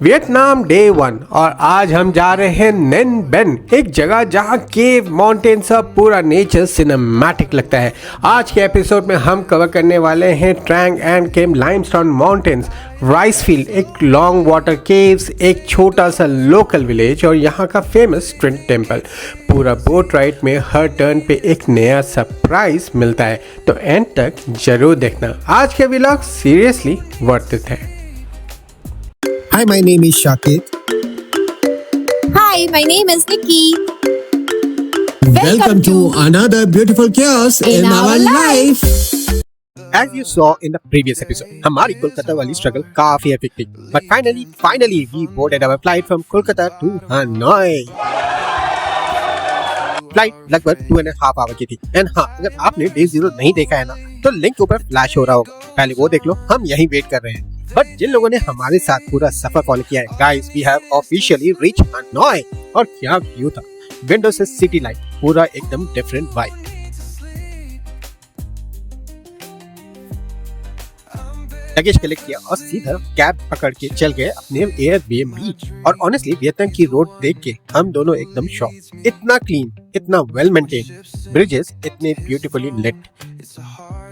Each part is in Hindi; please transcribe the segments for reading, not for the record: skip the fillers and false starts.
वियतनाम डे 1 और आज हम जा रहे हैं नेन बेन, एक जगह जहां केव, माउंटेन, सब पूरा नेचर सिनेमैटिक लगता है। आज के एपिसोड में हम कवर करने वाले हैं ट्रैंग एंड केम लाइमस्टोन माउंटेन्स, राइस फील्ड, एक लॉन्ग वाटर केव्स, एक छोटा सा लोकल विलेज और यहाँ का फेमस ट्विन टेम्पल। पूरा बोट राइड में हर टर्न पे एक नया सरप्राइज मिलता है, तो एंड तक जरूर देखना। आज के व्लॉग सीरियसली वर्थ इट है। Hi, my name is Shakir. Hi, my name is Nikki. Welcome to another beautiful chaos in our life. As you saw in the previous episode, हमारी कोलकाता वाली स्ट्रगल काफी एपिक थी, but finally we boarded our flight from Kolkata to Hanoi. Flight लगभग 2.5 आवर की थी। एंड हाँ, अगर आपने डे 0 नहीं देखा है ना, तो लिंक ऊपर फ्लैश हो रहा होगा, पहले वो देख लो। हम यहीं वेट कर रहे हैं। बट जिन लोगों ने हमारे साथ पूरा सफर फॉलो किया है, guys, we have officially reach Hanoi. और क्या व्यू था, विंडो से सिटी लाइट, पूरा एकदम डिफरेंट वाइब। लगेज कलेक्ट किया और सीधा कैब पकड़ के चल गए अपने एयरबीएनबी। और ऑनेस्टली वियतनाम की रोड देख के हम दोनों एकदम शॉक। इतना क्लीन, इतना वेल मेंटेन, ब्रिजेस इतने ब्यूटीफुली लिट,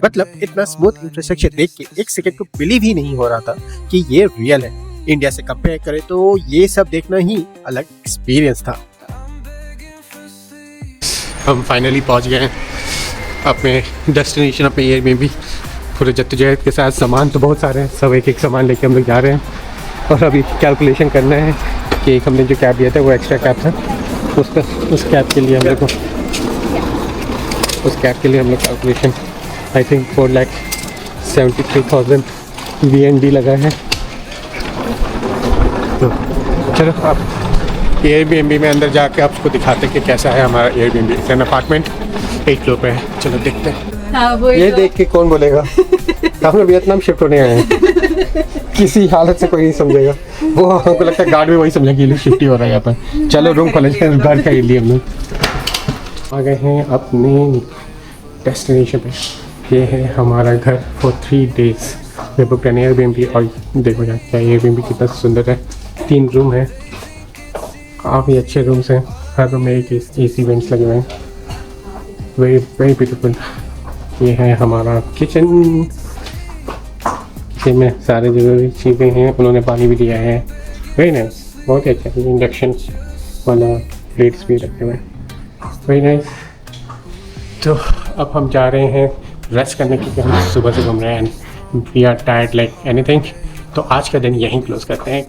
मतलब इतना स्मूथ इंफ्रास्ट्रक्चर देख के एक सेकंड को बिलीव ही नहीं हो रहा था कि ये रियल है। इंडिया से कंपेयर करें तो ये सब देखना ही अलग एक्सपीरियंस था। हम फाइनली पहुंच गए अपने डेस्टिनेशन, अपने एयरबीएनबी। पूरे जद्दोजहद के साथ, सामान तो बहुत सारे हैं, सब एक एक सामान लेके हम लोग जा रहे हैं। और अभी कैलकुलेशन करना है कि हमने जो कैब लिया था वो एक्स्ट्रा कैब था, उस कैब के लिए हम लोग कैलकुलेशन आई थिंक 4,73,000 BND लगा है। तो चलो अब एयरबीएनबी में अंदर जाके आपको दिखाते कि कैसा है हमारा एयरबीएनबी। एन अपार्टमेंट 8 फ्लोर पे है। चलो देखते हैं। ये देख के कौन बोलेगा हम लोग वियतनाम शिफ्ट होने आए हैं। किसी हालत से कोई नहीं समझेगा, वो हमको लगता है गार्ड भी वही समझेगा कि शिफ्ट ही हो रहा है यहाँ पर। चलो रूम कॉलेज के घर का लिए हम लोग आ गए हैं अपने डेस्टिनेशन पे। ये है हमारा घर for 3 days। We book an Airbnb और देखो यार क्या एयरबीएनबी कितना सुंदर है। 3 रूम है, काफ़ी अच्छे रूम्स हैं। हर रूम में एक AC वेंट्स लगे हुए हैं। Very very beautiful. ये है हमारा किचन। किचन में सारे जरूरी चीज़ें हैं, उन्होंने पानी भी दिया है। वेरी नाइस, बहुत ही अच्छा। इंडक्शन वाला प्लेट्स भी रखे हुए हैं, वेरी नाइस। तो अब हम जा रहे हैं रेस्ट करने, क्योंकि हम सुबह से घूम रहे हैं and we are tired like anything. तो आज का दिन यहीं क्लोज करते हैं।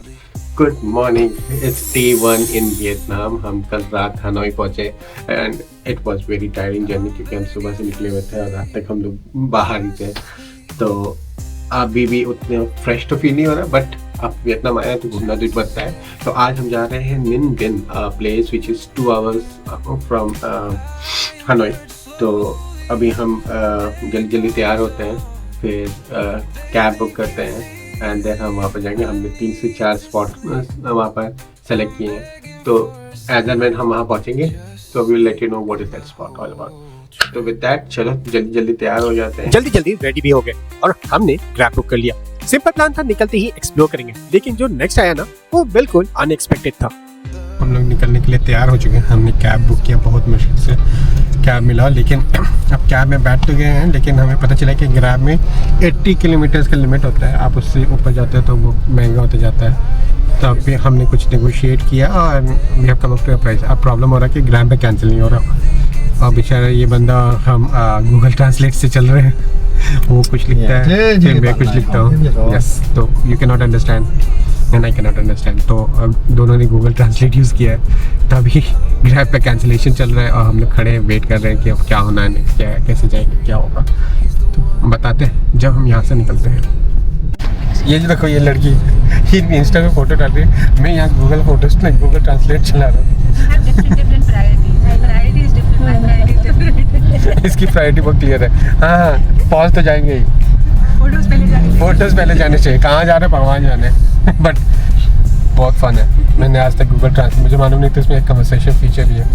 Good morning, it's day 1 in Vietnam. हम कल रात हनोई पहुँचे and it was very tiring journey, क्योंकि हम सुबह से निकले हुए थे और रात तक हम लोग बाहर ही थे। तो अभी भी उतने फ्रेश तो फील नहीं हो रहा, बट अब वियतनाम आया तो घूमना तो बनता है। तो आज हम जा रहे हैं Ninh Binh, place which is 2 hours from Hanoi. तो अभी हम जल्दी जल्दी तैयार होते हैं, फिर कैब बुक करते हैं एंड देन हम वहाँ पर जाएंगे। हमने 3 से 4 स्पॉट वहाँ पर सेलेक्ट किए हैं। तो एज एंड व्हेन हम वहाँ पहुँचेंगे तो we will let you know what is that spot all about. तो विद दैट चलो जल्दी जल्दी तैयार हो जाते हैं। जल्दी जल्दी रेडी भी हो गए और हमने ग्रैब बुक कर लिया। सिंपल प्लान था, निकलते ही एक्सप्लोर करेंगे, लेकिन जो नेक्स्ट आया ना वो बिल्कुल अनएक्सपेक्टेड था। हम लोग निकलने के लिए तैयार हो चुके हैं। हमने कैब बुक किया, बहुत मुश्किल से कैब मिला, लेकिन अब कैब में बैठ तो गए हैं, लेकिन हमें पता चला कि ग्रैब में 80 किलोमीटर का लिमिट होता है। आप उससे ऊपर जाते हैं तो वो महंगा होता जाता है। तो अब हमने कुछ नेगोशिएट किया और we have come up to a price. अब प्रॉब्लम हो रहा है कि ग्रैब में कैंसिल नहीं हो रहा। और बेचारा ये बंदा, हम गूगल ट्रांसलेट से चल रहे हैं, वो कुछ लिखता है फिर मैं कुछ लिखता हूँ। यस, तो you can not understand and I can not understand. तो अब दोनों ने गूगल ट्रांसलेट यूज़ किया है, तभी ग्रैब पे कैंसिलेशन चल रहा है और हम लोग खड़े हैं, वेट कर रहे हैं कि अब क्या होना है, क्या है, कैसे जाएंगे, क्या होगा। तो बताते हैं जब हम यहाँ से निकलते हैं। ये जो देखो, ये लड़की ये इंस्टा पे फोटो डाल रही है, मैं यहाँ गूगल फोटोज में गूगल ट्रांसलेट चला रहा हूँ। इसकी प्रायोरिटी बहुत क्लियर है। हाँ, पहुँच तो जाएंगे ही, फोटोज पहले जाने चाहिए। कहाँ जा रहे हैं, भगवान जाने। बट बहुत फन है। मैंने आज तक गूगल ट्रांसलेट, मुझे मालूम नहीं था इसमें एक कन्वर्सेशन फीचर भी है।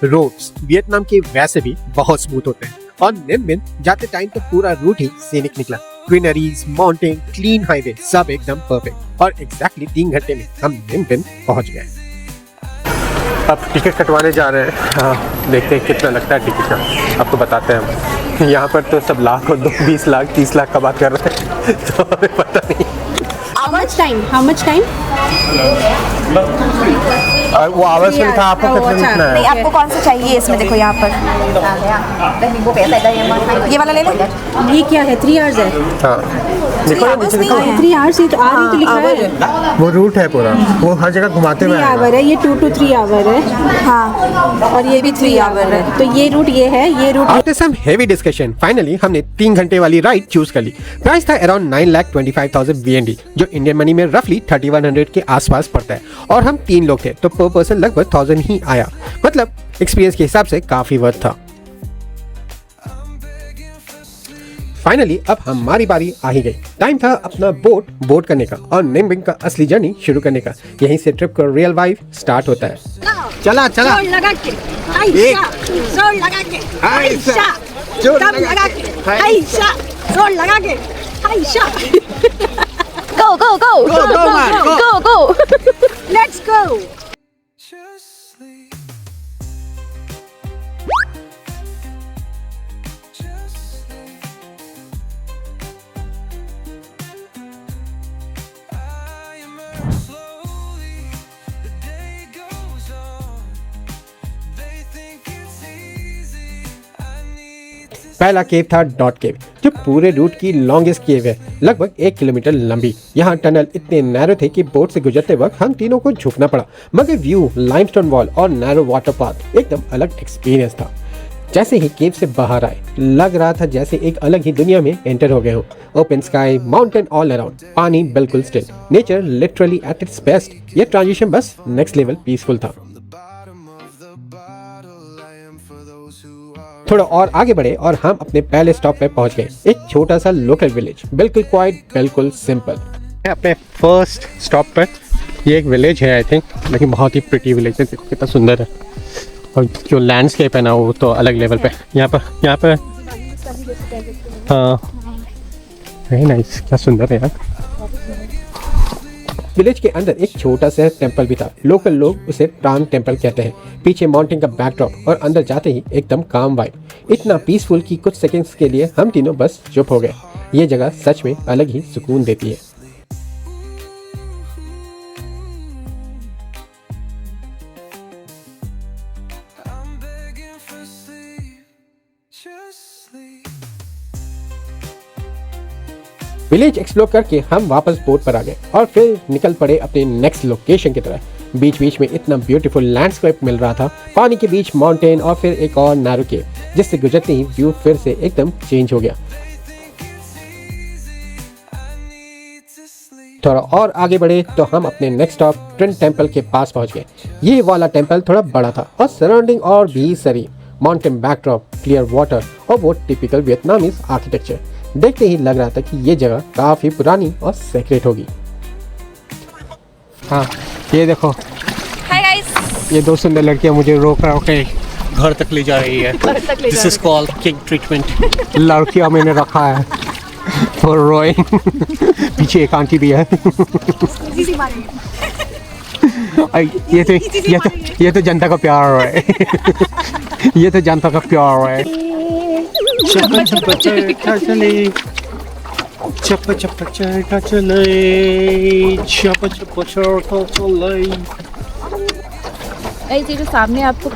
रोड्स वियतनाम के वैसे भी बहुत स्मूथ होते हैं और निन बिन जाते टाइम तो पूरा रूट ही सीनिक निकला। ग्रीनरीज, माउंटेन, क्लीन हाईवे, सब एकदम परफेक्ट। और एग्जैक्टली 3 घंटे में हम निम बिन पहुंच गए। अब टिकट कटवाने जा रहे हैं। हाँ, देखते हैं कितना लगता है टिकट का, आपको बताते हैं हम। यहाँ पर तो सब लाख और 20 लाख 30 लाख का बात कर रहे हैं तो हमें पता नहीं। How much time? और वो आवाज़ में था आपको कितना लिखना है? नहीं, आपको कौन सा चाहिए इसमें? देखो यहाँ पर ये वाला ले लो। ये क्या है? 3 hours है। हाँ, देखो ना नीचे देखो, 3 hours ही तो आ रही तो लिखा है। वो रूट है पूरा, वो हर जगह घुमाते हुए 3 आएगा। hour है, ये 2 to 3 hour है। हाँ, और ये भी 3 hour है। तो ये रूट ये है, ये route after some heavy discussion finally हमने 3 घंटे वाली राइड चूज कर ली। प्राइस था अराउंड 9,25,000 VND, जो इंडियन मनी में रफली 3100 के आसपास पड़ता है। और हम 3 लोग थे तो पर पर्सन लगभग 1000 ही आया। मतलब एक्सपीरियंस के हिसाब से काफी वर्थ था। फाइनली अब हमारी बारी आ ही गई। टाइम था अपना बोट करने का और निम बिन का असली जर्नी शुरू करने का। यहीं से ट्रिप का रियल वाइब स्टार्ट होता है। चला जोर लगा के आयशा, जोर लगा के आयशा, दम लगा के आयशा, जोर लगा के Ayesha. go go go go go go go। Let's go। पहला केव था डॉट केव, जो पूरे रूट की लॉन्गेस्ट केव है, लगभग 1 किलोमीटर लंबी। यहाँ टनल इतने नैरो थे कि बोट से गुजरते वक्त हम तीनों को झुकना पड़ा, मगर व्यू, लाइमस्टोन वॉल और नैरो वाटर पाथ एकदम अलग एक्सपीरियंस था। जैसे ही केव से बाहर आए लग रहा था जैसे एक अलग ही दुनिया में एंटर हो गए हो। Open sky, mountain all around, पानी बिल्कुल still, nature literally at its best. ये ट्रांजिशन बस नेक्स्ट लेवल पीसफुल था। थोड़ा और आगे बढ़े और हम अपने पहले स्टॉप पे पहुंच गए, एक छोटा सा लोकल विलेज, बिल्कुल क्वाइट, बिल्कुल सिंपल। अपने फर्स्ट स्टॉप पर ये एक विलेज है आई थिंक, लेकिन बहुत ही प्रिटी विलेज है। देखो कितना सुंदर है, और जो लैंडस्केप है ना वो तो अलग लेवल पे। यहाँ पर हाँ, वेरी नाइस, क्या सुंदर है यार। विलेज के अंदर एक छोटा सा टेंपल भी था, लोकल लोग उसे प्राण टेंपल कहते हैं। पीछे माउंटेन का बैकड्रॉप और अंदर जाते ही एकदम काम वाइब, इतना पीसफुल कि कुछ सेकंड्स के लिए हम तीनों बस चुप हो गए। ये जगह सच में अलग ही सुकून देती है। विलेज एक्सप्लोर करके हम वापस बोट पर आ गए और फिर निकल पड़े अपने नेक्स्ट लोकेशन की तरफ। बीच बीच में इतना ब्यूटीफुल लैंडस्केप मिल रहा था, पानी के बीच माउंटेन और फिर एक और नैरो केव, जिससे गुजरते ही व्यू फिर से एकदम चेंज हो गया। थोड़ा और आगे बढ़े तो हम अपने नेक्स्ट स्टॉप ट्विन टेंपल के पास पहुंच गए। ये वाला टेंपल थोड़ा बड़ा था और सराउंडिंग और भी सरी, माउंटेन बैकड्रॉप, क्लियर वाटर और वो टिपिकल वियतनामीज आर्किटेक्चर। देखते ही लग रहा था कि ये जगह काफी पुरानी और सेक्रेट होगी। हाँ, ये देखो, हाय गाइस, ये 2 सुंदर लड़कियां मुझे रोक के घर तक ले जा रही है। This is called king treatment. लड़कियां मैंने रखा है फॉर रोइंग। पीछे एक आंटी भी है। ये तो जनता का प्यार है। ये तो जनता का प्यार है। चप्पा चप्पा चलता चले, चप्पा चप्पा चलता चले, चप्पा चप्पा चलता चले। ये जो सामने आपको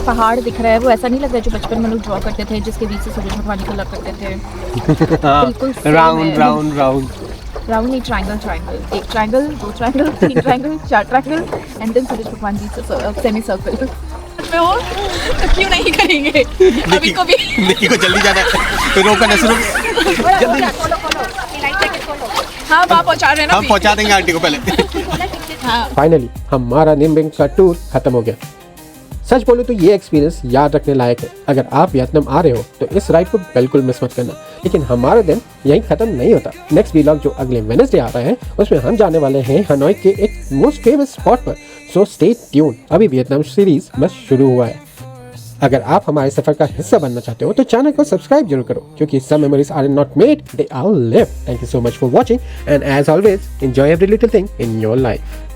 पहाड़ दिख रहा है, वो ऐसा नहीं लग रहा है जो बचपन में लोग ड्रॉ करते थे, जिसके बीच से सूरज भगवान निकला करते थे। बिल्कुल राउंड राउंड राउंड राउंड नहीं, triangle triangle, 1 triangle, 2 triangle, 3 triangle, 4 triangle and then सूरज भगवान जी से सेमी सर्कल में हो। तो क्यों नहीं करेंगे अभी को भी? निक्की को जल्दी जाना है तो रोका ना, सुनो जल्दी। हाँ, वहाँ पहुँचा रहे हैं ना, हम पहुंचा देंगे आंटी को पहले। हाँ। फाइनली हमारा निम बिन का टूर खत्म हो गया। सच बोलूं तो ये एक्सपीरियंस याद रखने लायक है। अगर आप वियतनाम आ रहे हो तो इस राइड को बिल्कुल मिस मत करना। लेकिन हमारा दिन यहीं खत्म नहीं होता। नेक्स्ट व्लॉग जो अगले वेडनेसडे आ रहा है उसमें हम जाने वाले हैं हनोई के एक मोस्ट फेमस स्पॉट पर। सो स्टे ट्यून, अभी वियतनाम सीरीज बस शुरू हुआ है। अगर आप हमारे सफर का हिस्सा बनना चाहते हो तो चैनल को सब्सक्राइब जरूर करो, क्योंकि some memories are not made, they are lived. Thank you so much for watching, and as always, enjoy every little thing in your life.